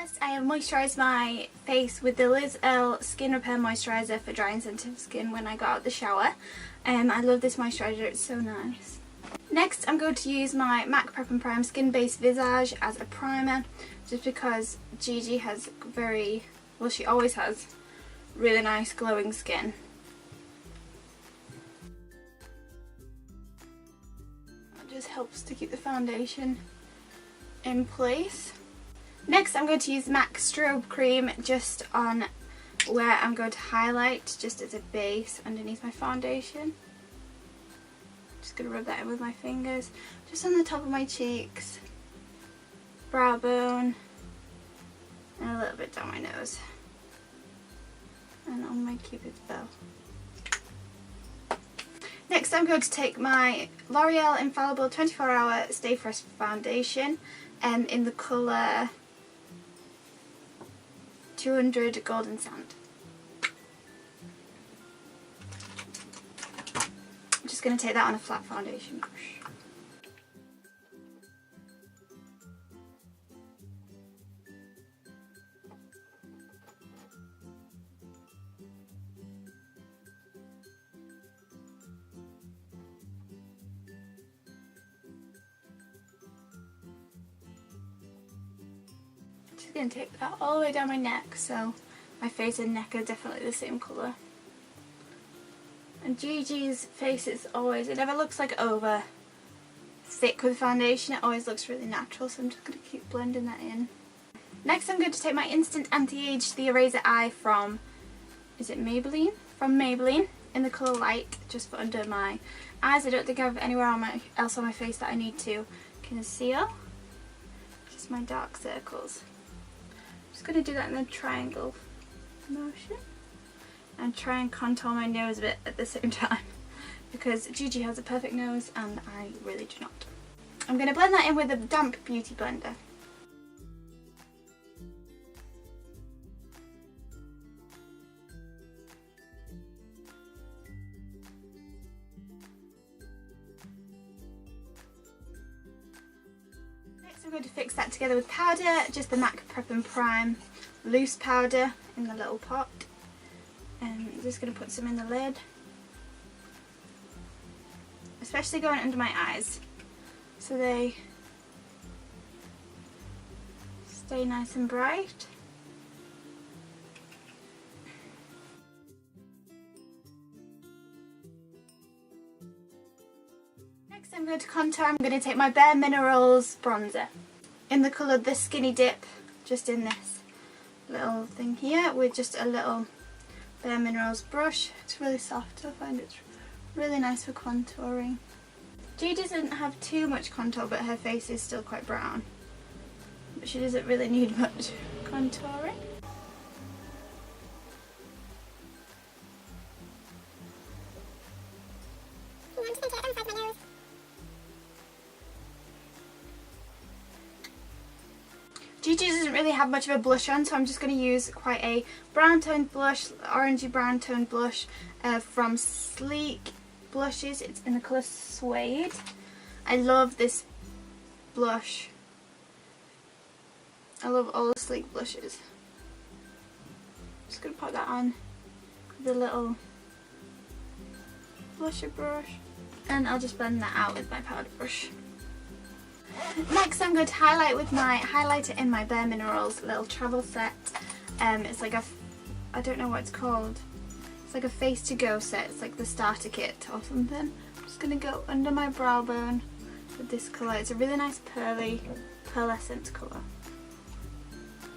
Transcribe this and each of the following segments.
First, I have moisturised my face with the Liz Earle Skin Repair Moisturiser for dry and sensitive skin when I got out of the shower. I love this moisturiser, it's so nice. Next, I'm going to use my MAC Prep and Prime Skin Based Visage as a primer, just because Gigi has she always has really nice glowing skin. It just helps to keep the foundation in place. Next, I'm going to use MAC Strobe Cream just on where I'm going to highlight, just as a base underneath my foundation. Just going to rub that in with my fingers, just on the top of my cheeks, brow bone, and a little bit down my nose, and on my cupid's bow. Next, I'm going to take my L'Oreal Infallible 24 Hour Stay Fresh Foundation in the colour 200 Golden Sand. I'm just going to take that on a flat foundation brush. Just going to take that all the way down my neck, so my face and neck are definitely the same colour. And Gigi's face is always, it never looks like over thick with foundation, it always looks really natural, so I'm just going to keep blending that in. Next, I'm going to take my Instant Anti-Age The Eraser Eye from, is it Maybelline? From Maybelline, in the colour Light, just for under my eyes. I don't think I have anywhere else on my face that I need to conceal. Just my dark circles. I'm just going to do that in a triangle motion and try and contour my nose a bit at the same time, because Gigi has a perfect nose and I really do not. I'm going to blend that in with a damp beauty blender. Next, I'm going to fix that together with powder, just the MAC Prep and Prime loose powder in the little pot. And I'm just going to put some in the lid, especially going under my eyes, so they stay nice and bright. Next, I'm going to contour. I'm going to take my Bare Minerals bronzer in the colour The Skinny Dip, just in this little thing here, with just a little Bare Minerals brush. It's really soft, I find it really nice for contouring. Gigi doesn't have too much contour, but her face is still quite brown. But she doesn't really need much contouring. Gigi doesn't really have much of a blush on, so I'm just going to use quite a brown toned blush, orangey brown toned blush from Sleek Blushes. It's in the colour Suede. I love this blush. I love all the Sleek blushes. Just going to put that on with a little blusher brush, and I'll just blend that out with my powder brush. Next, I'm going to highlight with my highlighter in my Bare Minerals little travel set. It's like I don't know what it's called. It's like a face to go set. It's like the starter kit or something. I'm just going to go under my brow bone with this colour. It's a really nice pearly, pearlescent colour.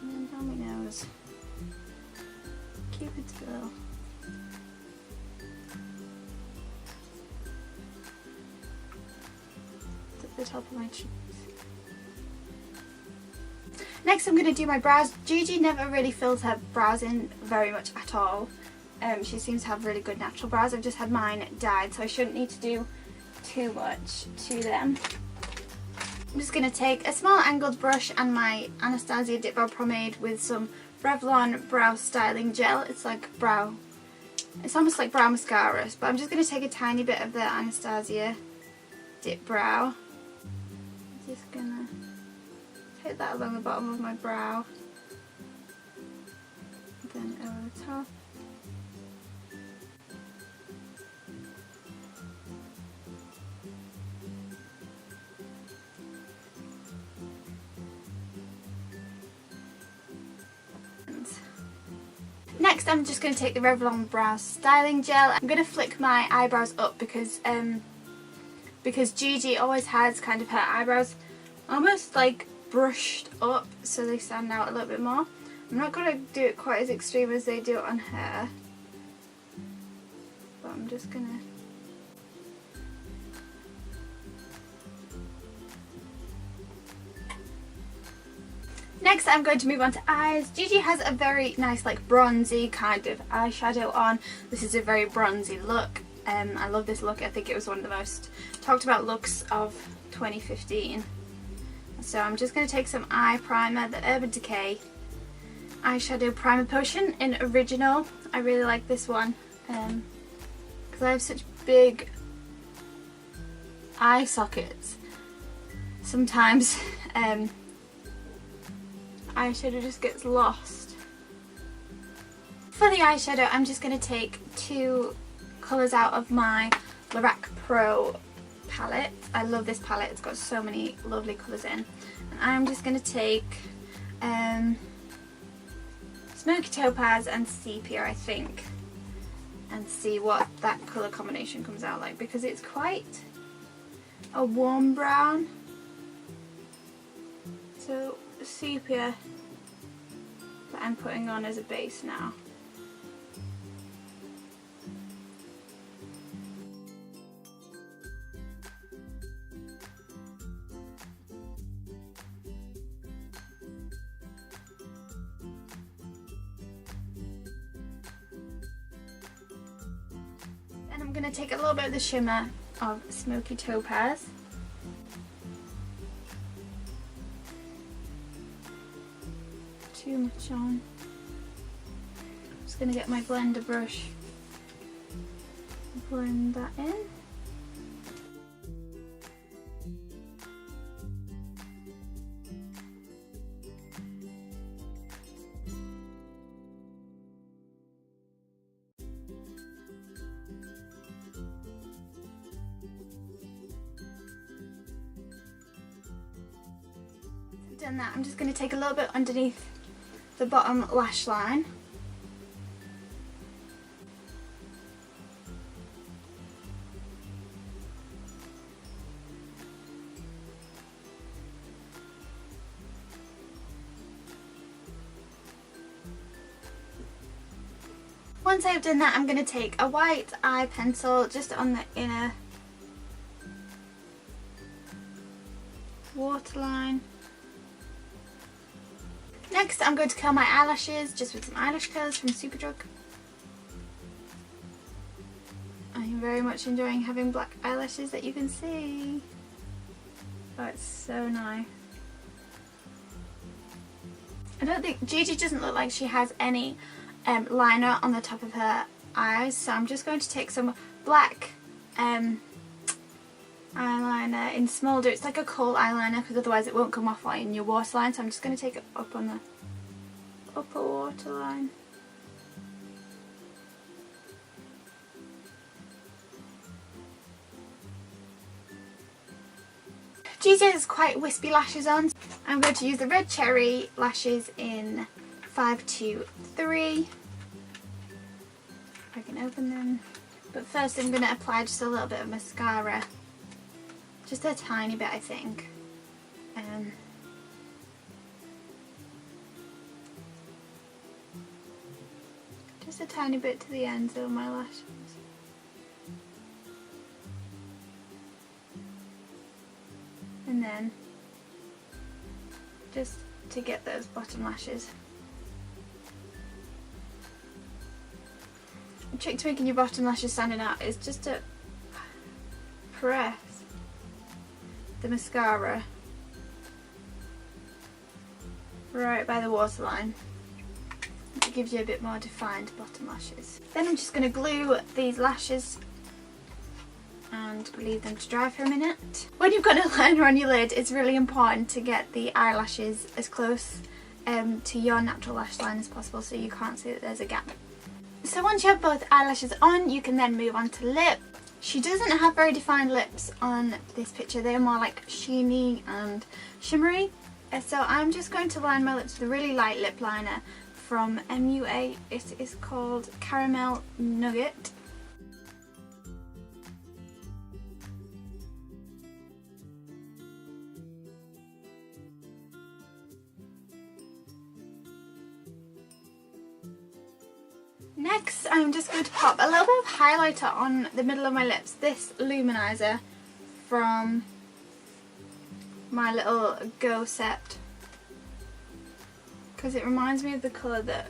And then down my nose. Cupid's bow. At the top of my cheeks. Next, I'm going to do my brows. Gigi never really fills her brows in very much at all. She seems to have really good natural brows. I've just had mine dyed, so I shouldn't need to do too much to them. I'm just going to take a small angled brush and my Anastasia Dip Brow Pomade with some Revlon Brow Styling Gel. It's almost like brow mascara, but I'm just going to take a tiny bit of the Anastasia Dip Brow. I'm just going to take that along the bottom of my brow then over the top. Next I'm just going to take the Revlon Brow Styling Gel. I'm going to flick my eyebrows up because Gigi always has kind of her eyebrows almost like brushed up so they stand out a little bit more. I'm not going to do it quite as extreme as they do it on her, but I'm just going to... Next I'm going to move on to eyes. Gigi has a very nice like bronzy kind of eyeshadow on. This is a very bronzy look. I love this look. I think it was one of the most talked about looks of 2015. So I'm just going to take some eye primer, the Urban Decay eyeshadow primer potion in Original. I really like this one because I have such big eye sockets. Sometimes eyeshadow just gets lost. For the eyeshadow I'm just going to take two colours out of my Lorac Pro palette. I love this palette, it's got so many lovely colours in. And I'm just going to take Smoky Topaz and Sepia I think, and see what that colour combination comes out like, because it's quite a warm brown. So Sepia that I'm putting on as a base now. And I'm going to take a little bit of the shimmer of Smoky Topaz. Too much on. I'm just going to get my blender brush, blend that in. I've done that. I'm just going to take a little bit underneath the bottom lash line. Once I've done that, I'm going to take a white eye pencil just on the inner waterline. Next I'm going to curl my eyelashes just with some eyelash curlers from Superdrug. I'm very much enjoying having black eyelashes that you can see. Oh, it's so nice. I don't think Gigi doesn't look like she has any liner on the top of her eyes, so I'm just going to take some black eyeliner in Smolder. It's like a kohl eyeliner because otherwise it won't come off in your waterline, so I'm just going to take it up on the upper waterline. Gigi has quite wispy lashes on. I'm going to use the Red Cherry lashes in 523. If I can open them. But first I'm going to apply just a little bit of mascara. Just a tiny bit, I think. Just a tiny bit to the ends of my lashes. And then just to get those bottom lashes. The trick to making your bottom lashes standing out is just to press the mascara right by the waterline. It gives you a bit more defined bottom lashes. Then I'm just going to glue these lashes and leave them to dry for a minute. When you've got a liner on your lid, it's really important to get the eyelashes as close to your natural lash line as possible, so you can't see that there's a gap. So once you have both eyelashes on, you can then move on to lip. She doesn't have very defined lips on this picture. They're more like sheeny and shimmery. So I'm just going to line my lips with a really light lip liner from MUA. It is called Caramel Nugget. Next, I'm just going to pop a little bit of highlighter on the middle of my lips. This luminizer from my little Go set, because it reminds me of the colour that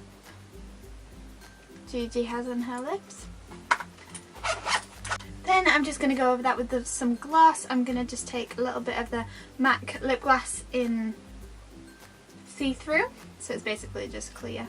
Gigi has on her lips. Then I'm just going to go over that with some gloss. I'm going to just take a little bit of the MAC lip gloss in see-through, so it's basically just clear.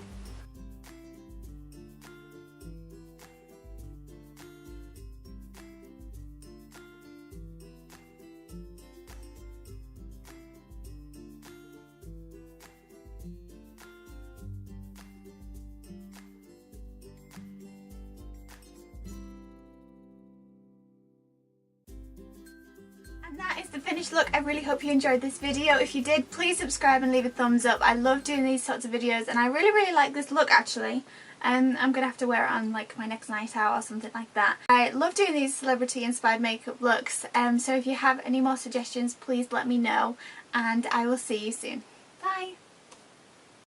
And that is the finished look. I really hope you enjoyed this video. If you did, please subscribe and leave a thumbs up. I love doing these sorts of videos, and I really like this look actually. I'm going to have to wear it on like my next night out or something like that. I love doing these celebrity inspired makeup looks, so if you have any more suggestions, please let me know, and I will see you soon. Bye!